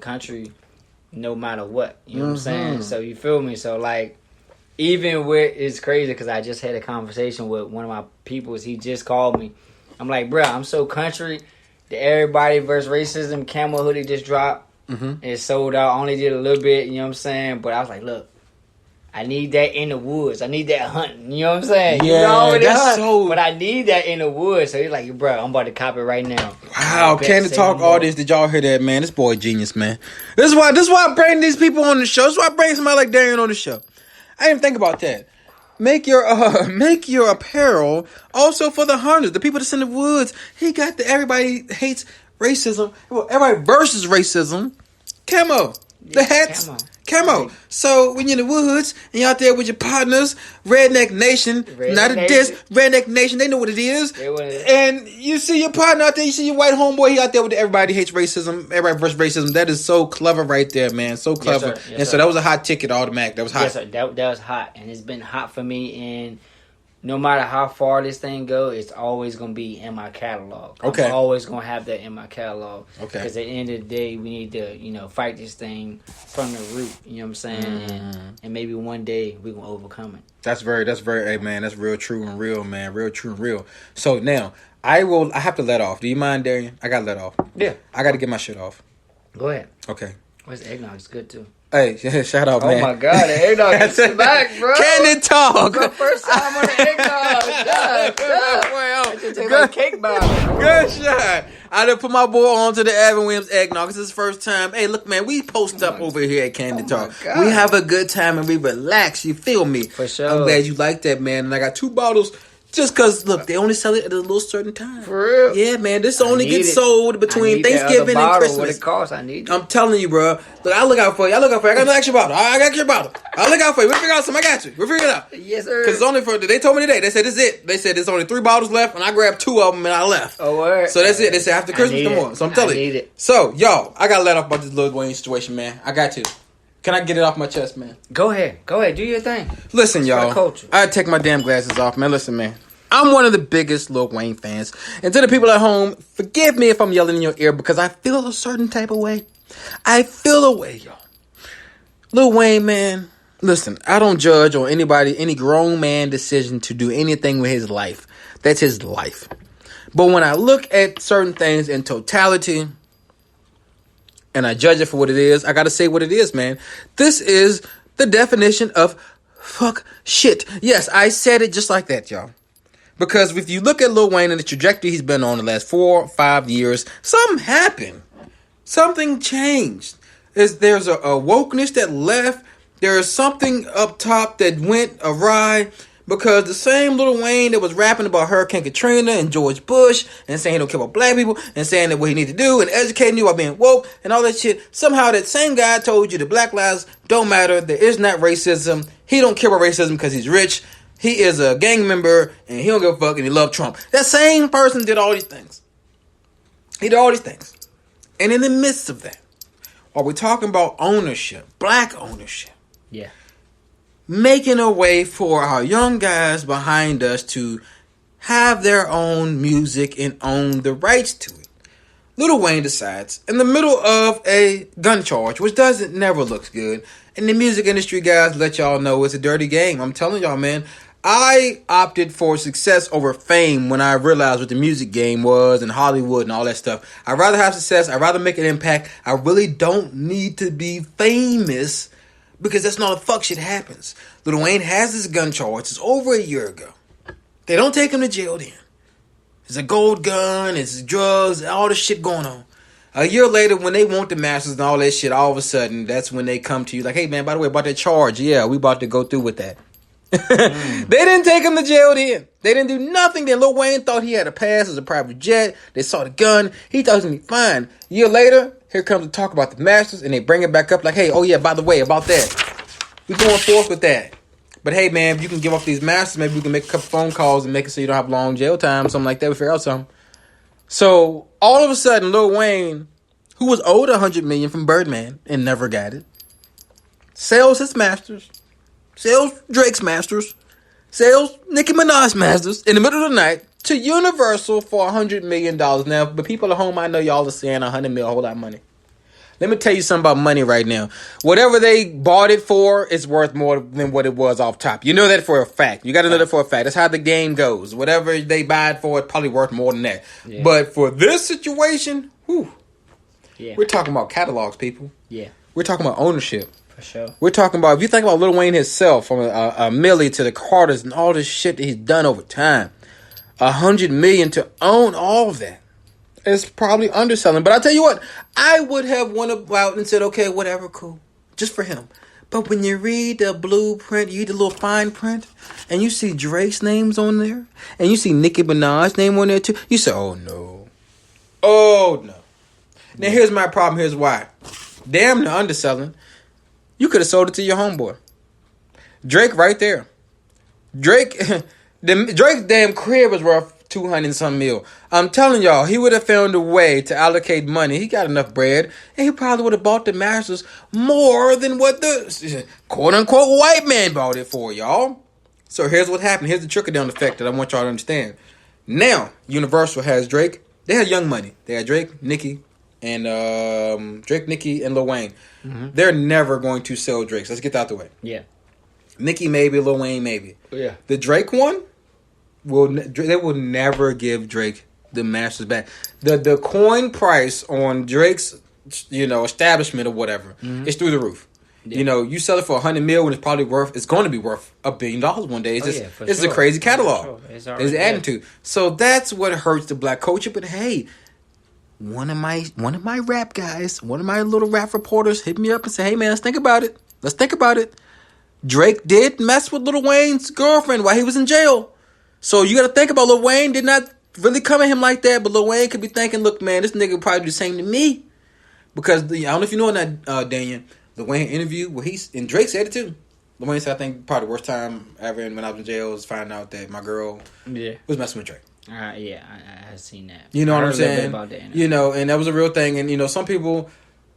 country no matter what. You know what I'm saying? So you feel me? So like, even with, it's crazy because I just had a conversation with one of my peoples. He just called me. I'm like, bro, I'm so country. The Everybody vs. Racism camo hoodie just dropped. It sold out. I only did a little bit, you know what I'm saying? But I was like, look, I need that in the woods. I need that hunting. You know what I'm saying? Yeah, that's so... But I need that in the woods. So he's like, bro, I'm about to cop it right now. Wow, Candid Talk artist. Did y'all hear that, man? This boy genius, man. This is why I bring these people on the show. This is why I bring somebody like Darion on the show. I didn't even think about that. Make your apparel also for the hunters, the people that's in the woods. He got the Everybody Hates Racism. Well, Everybody Versus Racism. Camo. The hats. Camo. So when you're in the woods and you're out there with your partners, Redneck Nation, Redneck Nation, they know what it is. And you see your partner out there, you see your white homeboy, he out there with the Everybody Hates Racism, Everybody Versus Racism. That is so clever right there, man. So clever. Yes, so that was a hot ticket automatic. That was hot. Yes, sir. That was hot. And it's been hot for me. And no matter how far this thing goes, it's always going to be in my catalog. Okay. I'm always going to have that in my catalog. Okay. Because at the end of the day, we need to, fight this thing from the root. You know what I'm saying? And maybe one day we're going to overcome it. That's very, hey man, that's real true and real, man. Real true and real. So now, I have to let off. Do you mind, Darion? I got to let off. Yeah. I got to get my shit off. Go ahead. Okay. Where's eggnog? It's good too. Hey, shout out, man. Oh my God, the eggnog is back, bro. Candid Talk. My first time on the eggnog. I should take my cake by. Good shot. I done put my boy on to the Evan Williams eggnog. It's his first time. Hey, look, man, we post up over here at Candid Talk. We have a good time and we relax. You feel me? For sure. I'm glad you like that, man. And I got 2 bottles. Just because, look, they only sell it at a little certain time. For real? Yeah, man. This only gets sold between Thanksgiving and Christmas. What it costs, I need it. I'm telling you, bro. Look, I look out for you. I got an extra bottle. I got your bottle. I look out for you. We'll figure out something. I got you. We'll figure it out. Yes, sir. Because it's only they told me today. They said, this is it. They said, there's only 3 bottles left, and I grabbed 2 of them, and I left. Oh, word. So that's it. They said, after Christmas, no more. So I'm telling you. I need it. So, y'all, I got to let off about this Lil Wayne situation, man. I got to. Can I get it off my chest, man? Go ahead. Do your thing. Listen, y'all. I take my damn glasses off, man. Listen, man. I'm one of the biggest Lil Wayne fans. And to the people at home, forgive me if I'm yelling in your ear because I feel a certain type of way. I feel a way, y'all. Lil Wayne, man, listen, I don't judge on any grown man decision to do anything with his life. That's his life. But when I look at certain things in totality and I judge it for what it is, I got to say what it is, man. This is the definition of fuck shit. Yes, I said it just like that, y'all. Because if you look at Lil Wayne and the trajectory he's been on the last 4 or 5 years, something happened. Something changed. There's a wokeness that left. There is something up top that went awry. Because the same Lil Wayne that was rapping about Hurricane Katrina and George Bush and saying he don't care about black people and saying that what he need to do and educating you about being woke and all that shit. Somehow that same guy told you that black lives don't matter. There is not racism. He don't care about racism because he's rich. He is a gang member, and he don't give a fuck, and he loves Trump. That same person did all these things. He did all these things. And in the midst of that, are we talking about ownership, black ownership? Yeah. Making a way for our young guys behind us to have their own music and own the rights to it. Lil Wayne decides, in the middle of a gun charge, which never looks good, and the music industry guys let y'all know it's a dirty game. I'm telling y'all, man. I opted for success over fame when I realized what the music game was and Hollywood and all that stuff. I'd rather have success. I'd rather make an impact. I really don't need to be famous because that's not how the fuck shit happens. Lil Wayne has this gun charge. It's over a year ago. They don't take him to jail then. It's a gold gun. It's drugs. All this shit going on. A year later, when they want the masters and all that shit, all of a sudden, that's when they come to you like, hey, man, by the way, about that charge, yeah, we about to go through with that. They didn't take him to jail then. They didn't do nothing. Then Lil Wayne thought he had a pass as a private jet. They saw the gun. He thought he was going to be fine. A year later, here comes the talk about the masters, and they bring it back up like, hey, oh yeah, by the way, about that. We're going forth with that. But hey, man, if you can give off these masters, maybe we can make a couple phone calls and make it so you don't have long jail time, something like that. We figure out something. So all of a sudden, Lil Wayne, who was owed $100 million from Birdman and never got it, sells his masters, sells Drake's masters, sells Nicki Minaj's masters in the middle of the night to Universal for $100 million. Now, but people at home, I know y'all are saying $100 million, a whole lot of money. Let me tell you something about money right now. Whatever they bought it for is worth more than what it was off top. You know that for a fact. You got to know that for a fact. That's how the game goes. Whatever they buy it for, it's probably worth more than that. Yeah. But for this situation, we're talking about catalogs, people. Yeah. We're talking about ownership. For sure. We're talking about, if you think about Lil Wayne himself, from a Millie to the Carters and all this shit that he's done over time, $100 million to own all of that. It's probably underselling. But I'll tell you what, I would have went about and said, okay, whatever, cool. Just for him. But when you read the blueprint, you read the little fine print, and you see Drake's names on there, and you see Nicki Minaj's name on there too, you say, oh no. Oh no. Now here's my problem, here's why. Damn the underselling. You could have sold it to your homeboy. Drake right there. Drake's damn crib was worth 200 and some mil. I'm telling y'all, he would have found a way to allocate money. He got enough bread, and he probably would have bought the Masters more than what the quote-unquote white man bought it for, y'all. So here's what happened. Here's the trickle-down effect that I want y'all to understand. Now, Universal has Drake. They had Young Money. They had Drake, Nicki, and Lil Wayne. Mm-hmm. They're never going to sell Drake. So let's get that out the way. Yeah. Nicki maybe, Lil Wayne maybe. Yeah. The Drake one, they will never give Drake the Masters back. The coin price on Drake's establishment or whatever is through the roof. Yeah. You sell it for $100 million when it's going to be worth $1 billion one day. It's a crazy catalog. It's adding to. So that's what hurts the black culture. But hey, one of my rap guys, one of my little rap reporters hit me up and said, hey man, let's think about it. Drake did mess with Lil Wayne's girlfriend while he was in jail. So you got to think about Lil Wayne did not really come at him like that, but Lil Wayne could be thinking, look, man, this nigga probably do the same to me. Because, I don't know if you know that, Darion, Lil Wayne interview, and Drake said it too. Lil Wayne said, I think probably the worst time ever when I was in jail was finding out that my girl was messing with Drake. Yeah, I have seen that. You know what I'm saying? About that and that was a real thing. And, some people,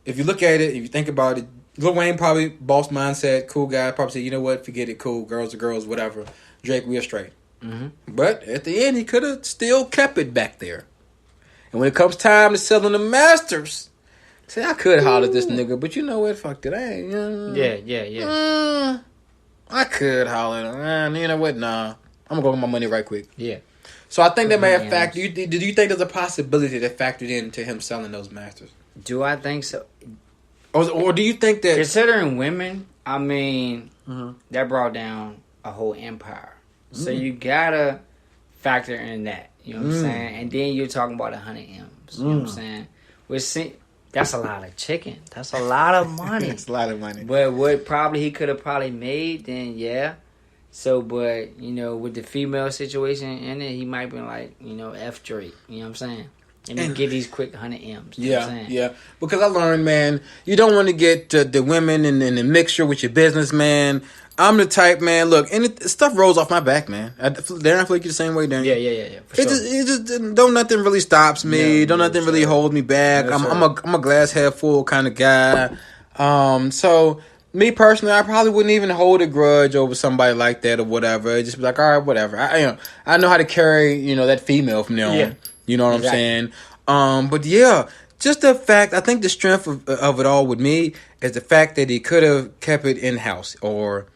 if you look at it, if you think about it, Lil Wayne probably boss mindset, cool guy, probably said, you know what, forget it, cool, girls are girls, whatever. Drake, we are straight. Mm-hmm. But at the end, he could have still kept it back there. And when it comes time to selling the Masters, say I could holler at this nigga, but you know what? Fuck it, I ain't. Yeah. I could holler at him. You know what? Nah, I'm gonna go get my money right quick. Yeah. So I think that may have factored. Did you think there's a possibility that factored into him selling those Masters? Do I think so? Or do you think that considering women, I mean, that brought down a whole empire. So you gotta factor in that. You know what I'm saying? And then you're talking about 100 M's. You know what I'm saying? That's a lot of chicken. That's a lot of money. That's a lot of money. But what probably he could have probably made, then yeah. So, but, with the female situation in it, he might be like, F Drake. You know what I'm saying? And get these quick 100 M's. You know what I'm saying? Yeah. Because I learned, man, you don't want to get the women in the mixture with your business, man. I'm the type, man. Look, and stuff rolls off my back, man. Darren, I feel like you're the same way, Darren. Yeah. For sure. It just don't nothing really stops me. Don't nothing really hold me back. I'm a glass half full kind of guy. So me personally, I probably wouldn't even hold a grudge over somebody like that or whatever. I'd just be like, all right, whatever. I know how to carry that female from there on. Yeah. You know what I'm saying? But yeah. Just the fact, I think the strength of it all with me is the fact that he could have kept it in-house or,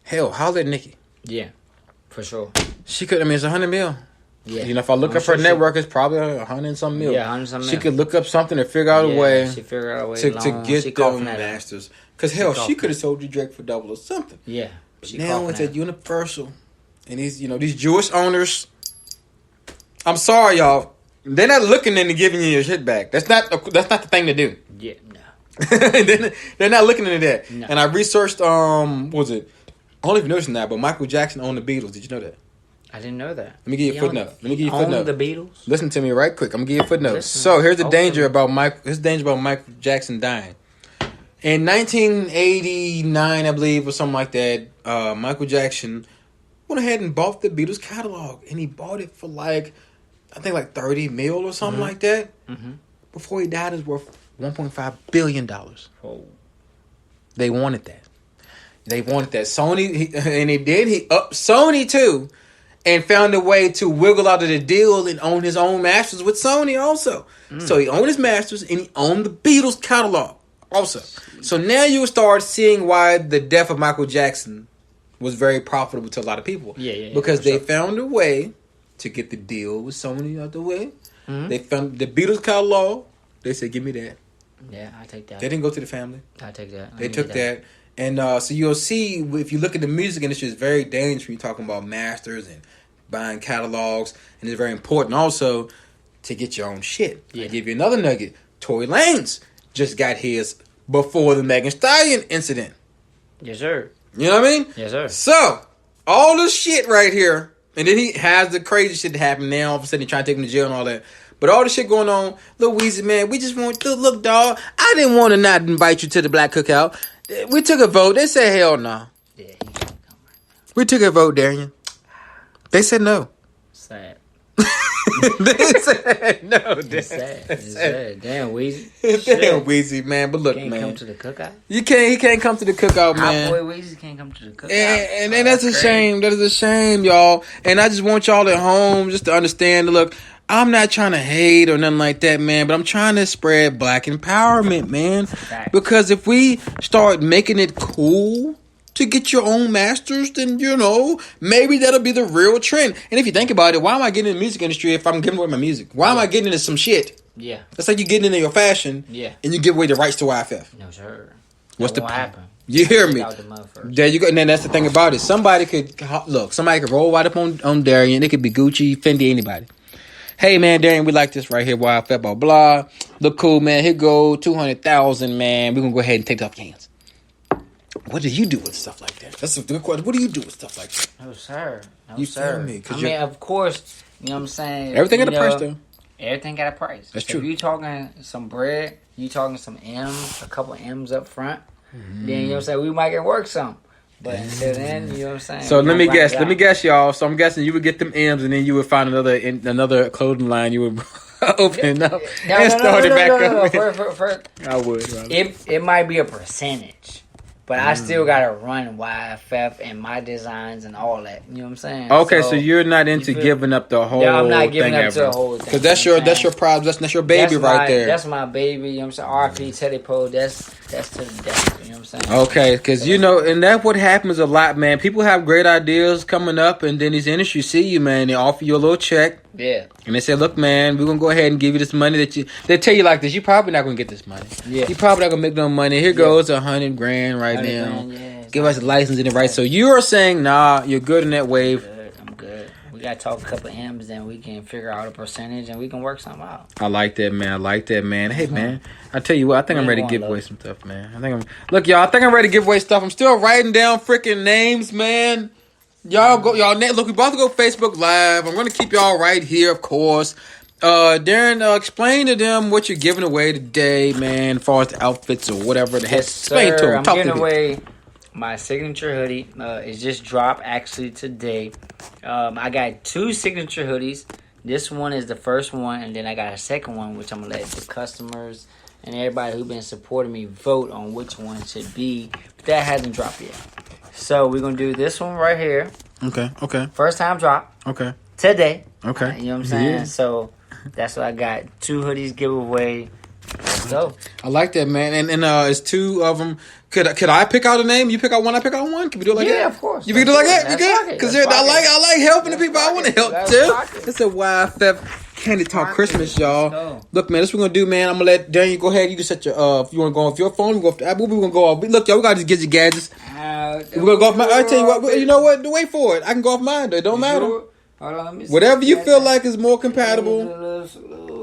hell, holler at Nicki. Yeah, for sure. She could, it's 100 mil. Yeah. If I look up her network, it's probably 100 and some mil. Yeah, 100 some mil. She could look up something and figure out a way. She figure out a way to get the Masters. Because, hell, she could have sold you Drake for double or something. Yeah. But now it's at Universal. And these Jewish owners, I'm sorry, y'all. They're not looking into giving you your shit back. That's not the thing to do. Yeah, no. They're not looking into that. No. And I researched, what was it? I don't even notice that, but Michael Jackson owned the Beatles. Did you know that? I didn't know that. Let me give you a footnote. Owned the Beatles? Listen to me right quick. I'm going to give you a footnote. So here's the danger about Michael Jackson dying. In 1989, I believe, or something like that, Michael Jackson went ahead and bought the Beatles catalog. And he bought it for I think 30 mil or something like that. Mm-hmm. Before he died, it was worth $1.5 billion. Oh. They wanted that. Sony, he upped Sony too, and found a way to wiggle out of the deal and own his own masters with Sony also. So he owned his masters and he owned the Beatles catalog. Also, so now you start seeing why the death of Michael Jackson was very profitable to a lot of people. Yeah. Because they found a way to get the deal with Sony out the way. Mm-hmm. They found the Beatles catalog. They said, "Give me that." Yeah, I take that. They didn't go to the family. I take that. They took that. And so you'll see, if you look at the music industry, it's very dangerous when you're talking about masters and buying catalogs. And it's very important also to get your own shit. Yeah. I'll give you another nugget. Tory Lanez just got his before the Megan Thee Stallion incident. Yes, sir. You know what I mean? Yes, sir. So, all this shit right here, and then he has the crazy shit that happened now. All of a sudden, he trying to take him to jail and all that. But all the shit going on, Lil Weezy, man, we just want to look, dog. I didn't want to not invite you to the Black Cookout. We took a vote. They said hell no. Yeah, he can't come right now. We took a vote, Darion. They said no. Sad. They said no. It's sad. Damn, Weezy. Damn, Weezy, man. But look, can't man. Come to the cookout? He can't come to the cookout, man. Our boy Weezy can't come to the cookout. And that's a shame. That is a shame, y'all. And I just want y'all at home just to understand, look, I'm not trying to hate or nothing like that, man, but I'm trying to spread black empowerment, man. Right. Because if we start making it cool to get your own masters, then, maybe that'll be the real trend. And if you think about it, why am I getting in the music industry if I'm giving away my music? Why am I getting into some shit? Yeah. That's like you getting into your fashion and you give away the rights to YFF. No, sir. What's the point? Happen? You hear me? There you go. And then that's the thing about it. Somebody could roll right up on Darion. It could be Gucci, Fendi, anybody. Hey, man, Darion, we like this right here. YFF, blah, blah. Look cool, man. Here go 200,000, man. We're going to go ahead and take it off your hands. What do you do with stuff like that? That's a good question. What do you do with stuff like that? No, sir. You feel me? I mean, of course, you know what I'm saying? Everything got a price, though. Everything got a price. That's true. If you talking some bread, you talking some M's, a couple M's up front, then, you know what I'm saying, we might get work some. But until then, you know what I'm saying? So let me guess, y'all. So I'm guessing you would get them M's and then you would find another clothing line you would open up and start it back up. First, I would. Rather. It might be a percentage. But I still gotta run YFF and my designs and all that. You know what I'm saying? Okay, so you're not into giving up the whole thing. Yeah, I'm not giving up the whole thing. Because that's your problem. That's your baby right there. That's my baby. You know what I'm saying? RP Teddy Poe. That's to the death. You know what I'm saying? Okay, because and that's what happens a lot, man. People have great ideas coming up, and then these industries see you, man. They offer you a little check. Yeah. And they say, look, man, we're going to go ahead and give you this money they tell you like this. You're probably not going to get this money. Yeah. You're probably not going to make no money. Here goes $100,000 right now. Give us a license and the right. So you're saying, nah, you're good in that wave. I'm good. We got to talk a couple of M's, then we can figure out a percentage and we can work something out. I like that, man. Hey, man, I tell you what, I think I'm ready to give away some stuff, man. Look, y'all, I think I'm ready to give away stuff. I'm still writing down freaking names, man. Look, we about to go Facebook Live. I'm going to keep y'all right here, of course. Darion, explain to them what you're giving away today, man, as far as the outfits or whatever the heck. Explain to them. I'm giving away my signature hoodie. It just dropped actually today. I got 2 signature hoodies. This one is the first one, and then I got a second one, which I'm going to let the customers and everybody who's been supporting me vote on which one should be. But that hasn't dropped yet. So we're going to do this one right here. Okay. First time drop. Okay. Today. Okay. You know what I'm saying? Yeah. So that's what I got. 2 hoodies giveaway. Let's go. I like that, man. And it's 2 of them. Could I pick out a name? You pick out one, I pick out one? Can we do it like that? Yeah, of course. You can do it like that? You good? Because I like helping the people I want to help, too. It's a YFF Candid Talk Christmas, y'all. Look, man, this what we're going to do, man. I'm going to let Darion go ahead. You just set your, if you want to go off your phone, we go off the Apple. We're going to go off. Look, y'all, we got to just get your gadgets. We're going to go off my, I tell you what, you know what? Wait for it. I can go off mine, though. It don't matter. Hold on, let me see. Whatever you feel like is more compatible.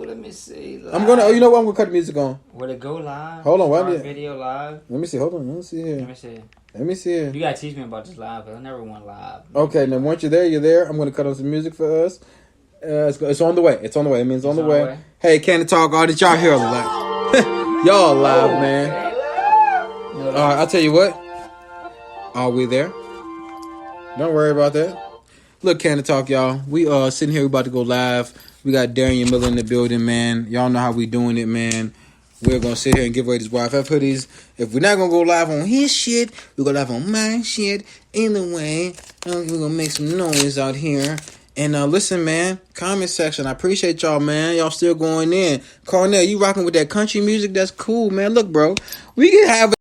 Let me see. Live. I'm going to, you know what? I'm going to cut the music on. Will it go live? Hold on, wait a minute. Video live? Let me see. Hold on. Let me see here. Let me see here. You got to teach me about this live, because I never went live. Okay, now once you're there. I'm going to cut on some music for us. It's on the way. It means it's on the way. Hey, Candid Talk audience, y'all here live. Y'all live, man. All right, I'll tell you what. Are we there? Don't worry about that. Look, Candid Talk, y'all. We sitting here. We about to go live. We got Darion Miller in the building, man. Y'all know how we doing it, man. We're going to sit here and give away these YFF hoodies. If we're not going to go live on his shit, we're going to go live on my shit. Either way, we're going to make some noise out here. And listen, man, comment section. I appreciate y'all, man. Y'all still going in. Cornell, you rocking with that country music? That's cool, man. Look, bro, we can have